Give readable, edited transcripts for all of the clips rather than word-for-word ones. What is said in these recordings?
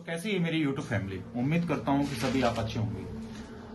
कैसी है मेरी YouTube फैमिली। उम्मीद करता हूं कि सभी आप अच्छे होंगे।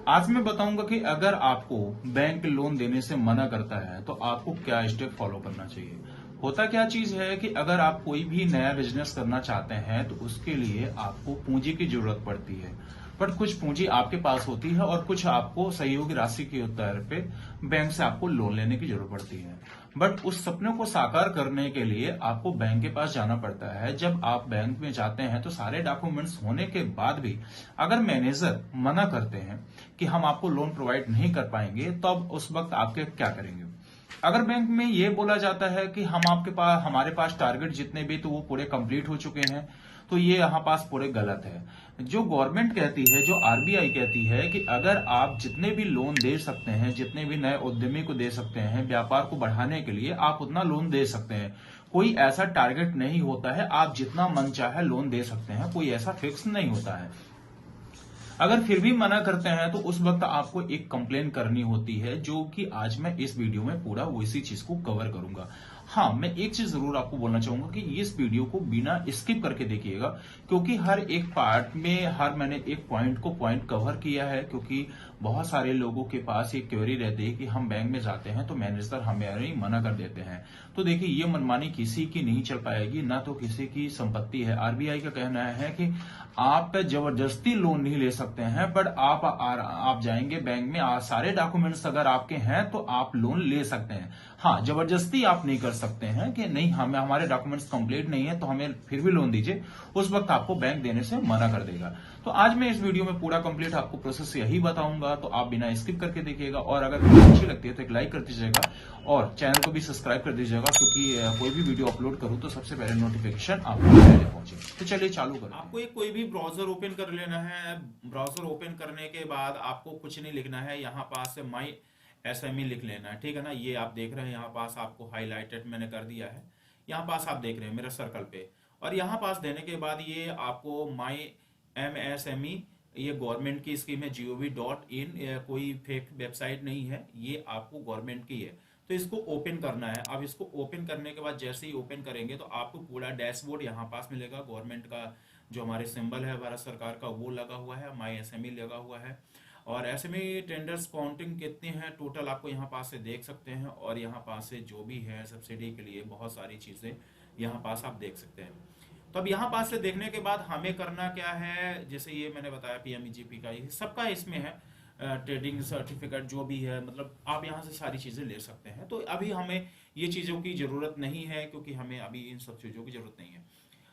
आज मैं बताऊंगा कि अगर आपको बैंक लोन देने से मना करता है तो आपको क्या स्टेप फॉलो करना चाहिए। होता क्या चीज है कि अगर आप कोई भी नया बिजनेस करना चाहते हैं तो उसके लिए आपको पूंजी की जरूरत पड़ती है। बट कुछ पूंजी आपके पास होती है और कुछ आपको सहयोगी राशि के तौर पे बैंक से आपको लोन लेने की जरूरत पड़ती है। बट उस सपने को साकार करने के लिए आपको बैंक के पास जाना पड़ता है। जब आप बैंक में जाते हैं तो सारे डॉक्यूमेंट्स होने के बाद भी अगर मैनेजर मना करते हैं कि हम आपको लोन प्रोवाइड नहीं कर पाएंगे, तो अब उस वक्त आपके क्या करेंगे। अगर बैंक में ये बोला जाता है कि हमारे पास टारगेट जितने भी तो वो पूरे कंप्लीट हो चुके हैं, तो ये यहाँ पास पूरे गलत है। जो गवर्नमेंट कहती है, जो आरबीआई कहती है कि अगर आप जितने भी लोन दे सकते हैं, जितने भी नए उद्यमी को दे सकते हैं व्यापार को बढ़ाने के लिए, आप उतना लोन दे सकते हैं। कोई ऐसा टारगेट नहीं होता है, आप जितना मन चाहे लोन दे सकते हैं, कोई ऐसा फिक्स नहीं होता है। अगर फिर भी मना करते हैं तो उस वक्त आपको एक कंप्लेन करनी होती है, जो कि आज मैं इस वीडियो में पूरा इसी चीज को कवर करूंगा। हाँ, मैं एक चीज जरूर आपको बोलना चाहूंगा कि इस वीडियो को बिना स्किप करके देखिएगा, क्योंकि हर एक पार्ट में मैंने एक पॉइंट कवर किया है। क्योंकि बहुत सारे लोगों के पास एक क्वेरी रहती है कि हम बैंक में जाते हैं तो मैनेजर हमें मना कर देते हैं। तो देखिए, ये मनमानी किसी की नहीं चल पाएगी, ना तो किसी की संपत्ति है। आरबीआई का कहना है कि आप जबरदस्ती लोन नहीं ले सकते हैं, बट आप जाएंगे बैंक में, सारे डॉक्यूमेंट्स अगर आपके हैं तो आप लोन ले सकते हैं। हाँ, जबरदस्ती आप नहीं कर सकते हैं कि नहीं, हमारे डॉक्यूमेंट्स कंप्लीट नहीं है तो हमें फिर भी लोन दीजिए। उस वक्त आपको बैंक देने से मना कर देगा। तो आज मैं इस वीडियो में पूरा कंप्लीट आपको प्रोसेस यही बताऊंगा, तो आप बिना स्किप करके देखिएगा। और अगर वीडियो अच्छी लगती है तो एक लाइक कर दीजिएगा और चैनल को भी सब्सक्राइब कर दीजिएगा, क्योंकि कोई भी वीडियो अपलोड करूं तो सबसे पहले नोटिफिकेशन आपको पहले पहुंचे। तो चलिए चालू करें। आपको एक कोई भी ब्राउजर ओपन कर लेना है। ब्राउजर ओपन करने के बाद आपको कुछ नहीं लिखना है, यहाँ पास से माई एसएमई लिख लेना है। ठीक है ना, ये आप देख रहे हैं यहाँ पास आपको हाईलाइटेड मैंने कर दिया है। यहाँ पास आप देख रहे हैं मेरे सर्कल पे, और यहाँ पास देने के बाद ये आपको माई MSME, ये गवर्नमेंट की स्कीम है, gov.in, कोई फेक वेबसाइट नहीं है, ये आपको गवर्नमेंट की है। तो इसको ओपन करना है। अब इसको ओपन करने के बाद जैसे ही ओपन करेंगे तो आपको पूरा डैशबोर्ड यहाँ पास मिलेगा। गवर्नमेंट का जो हमारे सिंबल है भारत सरकार का वो लगा हुआ है, माई एसएमई लगा हुआ है, और एसएमई टेंडर्स काउंटिंग कितने हैं टोटल आपको यहाँ पास से देख सकते हैं। और यहाँ पास से जो भी है सब्सिडी के लिए बहुत सारी चीजें यहाँ पास आप देख सकते हैं। तो अब यहाँ पास से देखने के बाद हमें करना क्या है, जैसे ये मैंने बताया पीएमईजीपी का, ये सबका इसमें है। ट्रेडिंग सर्टिफिकेट जो भी है, मतलब आप यहाँ से सारी चीजें ले सकते हैं। तो अभी हमें ये चीजों की जरूरत नहीं है, क्योंकि हमें अभी इन सब चीजों की जरूरत नहीं है।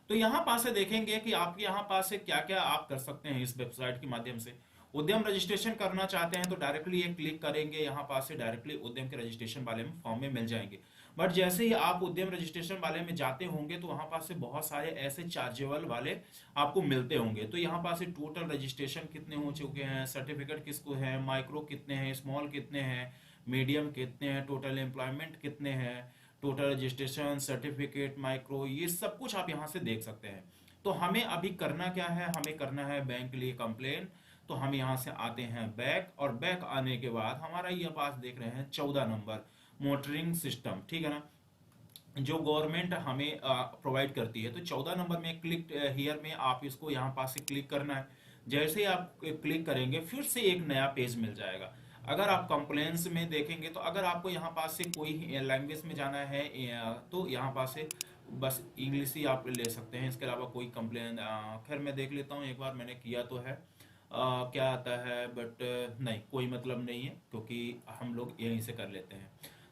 तो यहाँ पास से देखेंगे कि आपके यहाँ पास से क्या क्या आप कर सकते हैं इस वेबसाइट के माध्यम से। उद्यम रजिस्ट्रेशन करना चाहते हैं तो डायरेक्टली ये क्लिक करेंगे, यहाँ पास से डायरेक्टली उद्यम के रजिस्ट्रेशन वाले में फॉर्म में मिल जाएंगे। बट जैसे ही आप उद्यम रजिस्ट्रेशन वाले में जाते होंगे तो वहां पास से बहुत सारे ऐसे चार्जेबल वाले आपको मिलते होंगे। तो यहाँ पास से टोटल रजिस्ट्रेशन कितने हो चुके हैं, सर्टिफिकेट किसको है, माइक्रो कितने हैं, स्मॉल कितने हैं, मीडियम कितने हैं, टोटल एम्प्लॉयमेंट कितने हैं, टोटल रजिस्ट्रेशन, सर्टिफिकेट, माइक्रो, ये सब कुछ आप यहाँ से देख सकते हैं। तो हमें अभी करना क्या है, हमें करना है बैंक के लिए कंप्लेन। तो हम यहाँ से आते हैं बैक, और बैक आने के बाद हमारा ये पास देख रहे हैं 14 नंबर मोटरिंग सिस्टम, ठीक है ना, जो गवर्नमेंट हमें प्रोवाइड करती है। तो 14 नंबर में क्लिक हियर में आप इसको यहाँ पास से क्लिक करना है। जैसे ही आप क्लिक करेंगे फिर से एक नया पेज मिल जाएगा। अगर आप कंप्लेंट्स में देखेंगे तो अगर आपको यहाँ पास से कोई लैंग्वेज में जाना है तो यहाँ पास से बस इंग्लिश ही आप ले सकते हैं। इसके अलावा कोई कंप्लेन, खैर मैं देख लेता हूँ एक बार, मैंने किया तो है, क्या आता है, बट नहीं, कोई मतलब नहीं है, क्योंकि हम लोग यहीं से कर लेते हैं।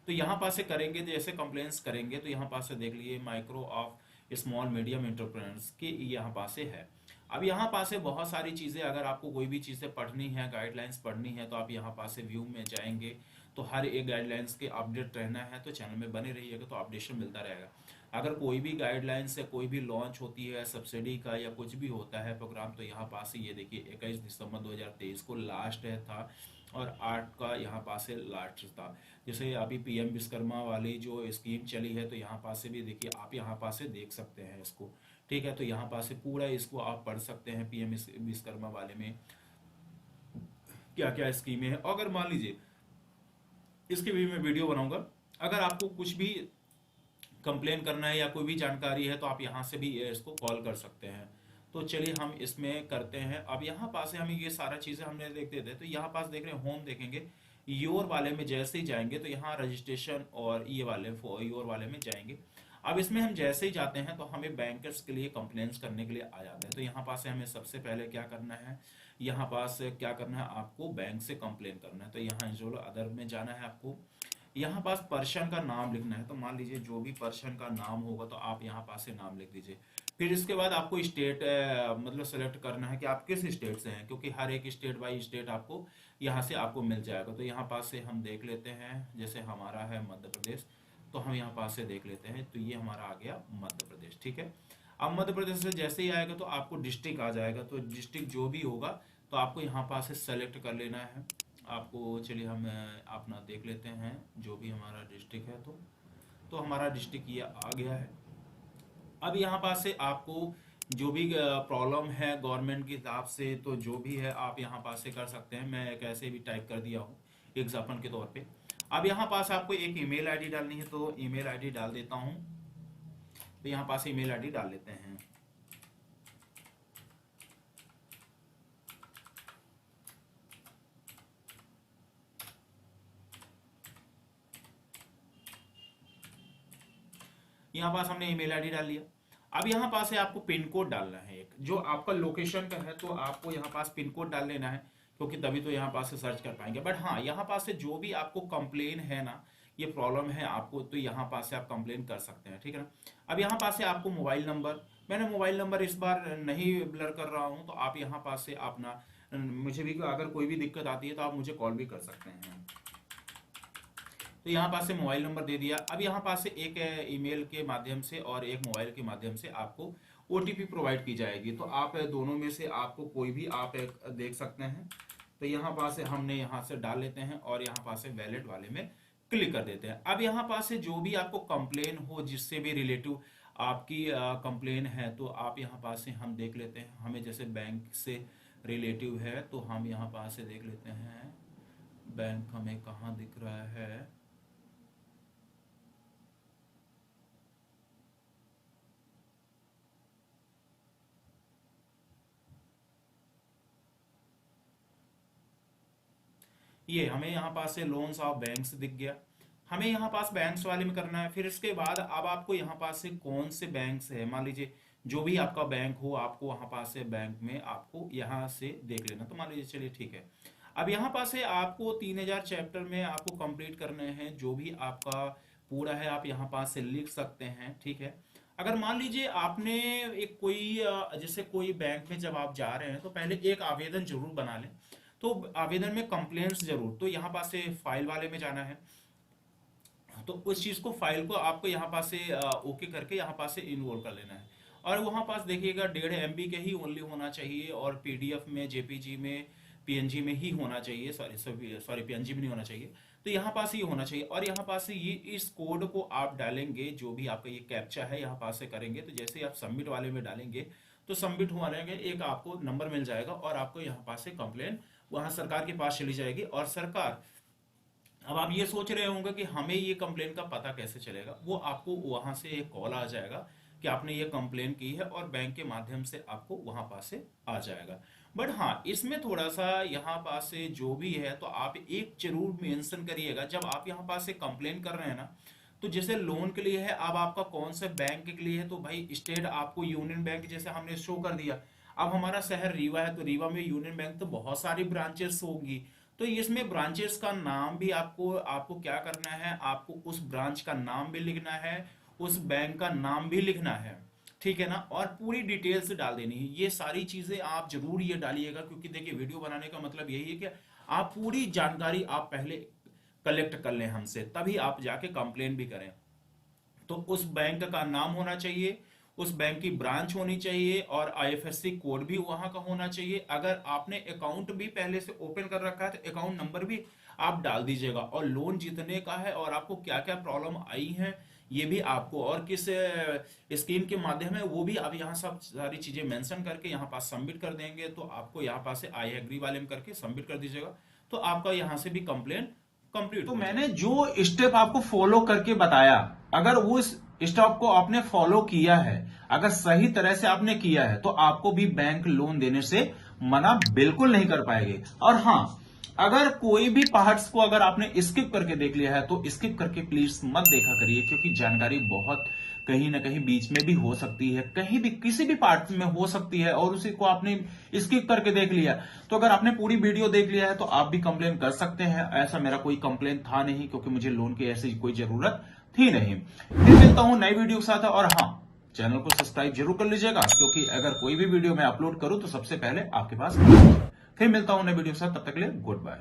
तो यहाँ पास से करेंगे, जैसे कंप्लेंट्स करेंगे तो यहाँ पास से देख लीजिए micro of small medium entrepreneurs की यहाँ पास से है। अब यहाँ पास से बहुत सारी चीज़ें, अगर आपको कोई भी चीज़ें पढ़नी है, गाइडलाइंस पढ़नी है, तो आप यहाँ पास से व्यू में जाएंगे तो हर एक गाइडलाइंस के अपडेट रहना है, तो चैनल में बने रहिएगा तो अपडेशन मिलता रहेगा। अगर कोई भी गाइडलाइंस से कोई भी लॉन्च होती है सब्सिडी का या कुछ भी होता है प्रोग्राम, तो यहाँ पास से ये देखिए 21 दिसंबर 2023 को लास्ट है था, और 8 का यहाँ पास से लास्ट था। जैसे अभी पीएम विश्वकर्मा वाली जो स्कीम चली है, तो यहाँ पास से भी देखिए आप यहाँ पास से देख सकते हैं इसको, ठीक है। तो यहाँ पास से पूरा इसको आप पढ़ सकते हैं, पीएम विश्वकर्मा वाले में क्या क्या स्कीमें हैं। अगर मान लीजिए इसकी भी मैं वीडियो बनाऊंगा, अगर आपको कुछ भी कंप्लेन करना है या कोई भी जानकारी है तो आप यहाँ से भी इसको कॉल कर सकते हैं। तो चलिए हम इसमें करते हैं। अब यहाँ पास से हमें ये सारा चीजें हमने देखते थे, तो यहाँ पास देख रहे हैं होम देखेंगे, योर वाले में जैसे ही जाएंगे तो यहाँ रजिस्ट्रेशन और ये वाले योर वाले में जाएंगे। अब इसमें हम जैसे ही जाते हैं तो हमें बैंकर्स के लिए कंप्लेंट्स करने के लिए आ जाता है। तो यहाँ पास से हमें सबसे पहले क्या करना है, यहाँ पास क्या करना है, आपको बैंक से कंप्लेन करना है। तो यहाँ जो अदर में जाना है आपको, यहाँ पास पर्सन का नाम लिखना है। तो मान लीजिए जो भी पर्सन का नाम होगा तो आप यहाँ पास से नाम लिख दीजिए। फिर इसके बाद आपको स्टेट मतलब सेलेक्ट करना है कि आप किस स्टेट से हैं, क्योंकि हर एक स्टेट बाई स्टेट आपको यहाँ से आपको मिल जाएगा। तो यहाँ पास से हम देख लेते हैं, जैसे हमारा है मध्य प्रदेश, तो हम यहाँ पास से देख लेते हैं। तो ये हमारा आ गया मध्य प्रदेश, ठीक है। अब मध्य प्रदेश से जैसे ही आएगा तो आपको डिस्ट्रिक्ट आ जाएगा। तो डिस्ट्रिक्ट जो भी होगा तो आपको यहाँ पास से सेलेक्ट कर लेना है आपको। चलिए हम अपना देख लेते हैं जो भी हमारा डिस्ट्रिक्ट है। तो हमारा डिस्ट्रिक्ट ये आ गया है। अब यहाँ पास से आपको जो भी प्रॉब्लम है गवर्नमेंट की हिसाब से, तो जो भी है आप यहाँ पास से कर सकते हैं। मैं एक ऐसे भी टाइप कर दिया हूँ एग्जाम्पल के तौर पे। अब यहाँ पास आपको एक ईमेल आईडी डालनी है, तो ईमेल आईडी डाल देता हूँ। तो यहाँ पास ईमेल आईडी डाल लेते हैं। यहाँ पास हमने ईमेल आईडी डाल लिया। अब यहाँ पास है आपको पिन कोड डालना है एक, जो आपका लोकेशन का है। तो आपको यहाँ पास पिन कोड डाल लेना है, क्योंकि तभी तो यहाँ पास से सर्च कर पाएंगे। बट हाँ, यहाँ पास से जो भी आपको कंप्लेन है ना, ये प्रॉब्लम है आपको, तो यहाँ पास से आप कंप्लेन कर सकते हैं, ठीक है ना। अब यहाँ पास से आपको मोबाइल नंबर, मैंने मोबाइल नंबर इस बार नहीं ब्लर कर रहा हूँ, तो आप यहाँ पास से अपना, मुझे भी अगर कोई भी दिक्कत आती है तो आप मुझे कॉल भी कर सकते हैं। तो यहाँ पास से मोबाइल नंबर दे दिया। अब यहाँ पास से एक ईमेल के माध्यम से और एक मोबाइल के माध्यम से आपको ओटीपी प्रोवाइड की जाएगी। तो आप दोनों में से आपको कोई भी आप देख सकते हैं। तो यहाँ पास से हमने यहाँ से डाल लेते हैं और यहाँ पास से वैलेट वाले में क्लिक कर देते हैं। अब यहाँ पास से जो भी आपको कंप्लेन हो, जिससे भी रिलेटिव आपकी कंप्लेन है, तो आप यहाँ पास से हम देख लेते हैं। हमें जैसे बैंक से रिलेटिव है तो हम यहाँ पास से देख लेते हैं बैंक हमें कहाँ दिख रहा है। ये हमें यहाँ पास से लोन्स ऑफ बैंक्स दिख गया। हमें यहाँ पास बैंक्स वाले में करना है। फिर इसके बाद अब आपको यहाँ पास से कौन से बैंक्स है, मान लीजिए जो भी आपका बैंक हो, आपको वहां पास से बैंक में आपको यहाँ से देख लेना। तो मान लीजिए, चलिए ठीक है। अब यहाँ पास से आपको 3000 चैप्टर में आपको कंप्लीट करने हैं। जो भी आपका पूरा है आप यहाँ पास से लिख सकते हैं, ठीक है। अगर मान लीजिए आपने एक कोई जैसे कोई बैंक में जब आप जा रहे हैं तो पहले एक आवेदन जरूर बना लें। तो आवेदन में कंप्लेंट्स जरूर, तो यहाँ पास से फाइल वाले में जाना है। तो उस चीज को, फाइल को आपको यहाँ पास से ओके करके यहाँ पास से इन्वॉल्व कर लेना है। और वहां पास देखिएगा 1.5 MB के ही ओनली होना चाहिए, और पीडीएफ में, जेपीजी में, पीएनजी में ही होना चाहिए। सॉरी पीएनजी में नहीं होना चाहिए। तो यहाँ पास ये होना चाहिए। और यहाँ पास से ये इस कोड को आप डालेंगे, जो भी आपका ये कैप्चा है यहाँ पास से करेंगे। तो जैसे ही आप सबमिट वाले में डालेंगे तो सबमिट हुआ रहेंगे, एक आपको नंबर मिल जाएगा और आपको यहाँ पास से कंप्लेन वहां सरकार के पास चली जाएगी। और सरकार, अब आप ये सोच रहे होंगे कि हमें ये कंप्लेन का पता कैसे चलेगा, वो आपको वहां से एक कॉल आ जाएगा कि आपने ये कंप्लेन की है, और बैंक के माध्यम से आपको वहां पास से आ जाएगा। बट हाँ, इसमें थोड़ा सा यहाँ पास से जो भी है, तो आप एक जरूर मेंशन करिएगा जब आप यहाँ पास से कंप्लेन कर रहे हैं ना। तो जैसे लोन के लिए है, अब आपका कौन सा बैंक के लिए है, तो भाई स्टेट आपको यूनियन बैंक जैसे हमने शो कर दिया। अब हमारा शहर रीवा है, तो रीवा में यूनियन बैंक तो बहुत सारी ब्रांचेस होंगी। तो इसमें ब्रांचेस का नाम भी आपको आपको क्या करना है, आपको उस ब्रांच का नाम भी लिखना है, उस बैंक का नाम भी लिखना है, ठीक है ना। और पूरी डिटेल्स डाल देनी है। ये सारी चीजें आप जरूर ये डालिएगा, क्योंकि देखिए वीडियो बनाने का मतलब यही है कि आप पूरी जानकारी आप पहले कलेक्ट कर लें हमसे, तभी आप जाके कंप्लेन भी करें। तो उस बैंक का नाम होना चाहिए, उस बैंक की ब्रांच होनी चाहिए, और आईएफएससी कोड भी वहां का होना चाहिए। अगर आपने अकाउंट भी पहले से ओपन कर रखा है तो अकाउंट नंबर भी आप डाल दीजिएगा, और लोन जितने का है और आपको क्या क्या प्रॉब्लम आई है ये भी आपको, और किस स्कीम के माध्यम है वो भी आप यहाँ सब सारी चीजें मेंशन करके यहाँ पास सबमिट कर देंगे। तो आपको यहाँ पास से आई एग्री वाले में करके सबमिट कर दीजिएगा, तो आपका यहाँ से भी कंप्लेन कंप्लीट। तो मैंने जो स्टेप आपको फॉलो करके बताया, अगर वो स्टेप को आपने फॉलो किया है, अगर सही तरह से आपने किया है, तो आपको भी बैंक लोन देने से मना बिल्कुल नहीं कर पाएंगे। और हां, अगर कोई भी पार्ट्स को अगर आपने स्किप करके देख लिया है तो स्किप करके प्लीज मत देखा करिए, क्योंकि जानकारी बहुत कहीं ना कहीं बीच में भी हो सकती है, कहीं भी किसी भी पार्ट में हो सकती है, और उसी को आपने स्किप करके देख लिया। तो अगर आपने पूरी वीडियो देख लिया है तो आप भी कंप्लेन कर सकते हैं। ऐसा मेरा कोई कंप्लेन था नहीं, क्योंकि मुझे लोन की ऐसी कोई जरूरत थी नहीं। फिर मिलता हूं नई वीडियो के साथ, और हाँ, चैनल को सब्सक्राइब जरूर कर लीजिएगा, क्योंकि अगर कोई भी वीडियो मैं अपलोड करूं तो सबसे पहले आपके पास। फिर मिलता हूं नई वीडियो के साथ, तब तक के लिए गुड बाय।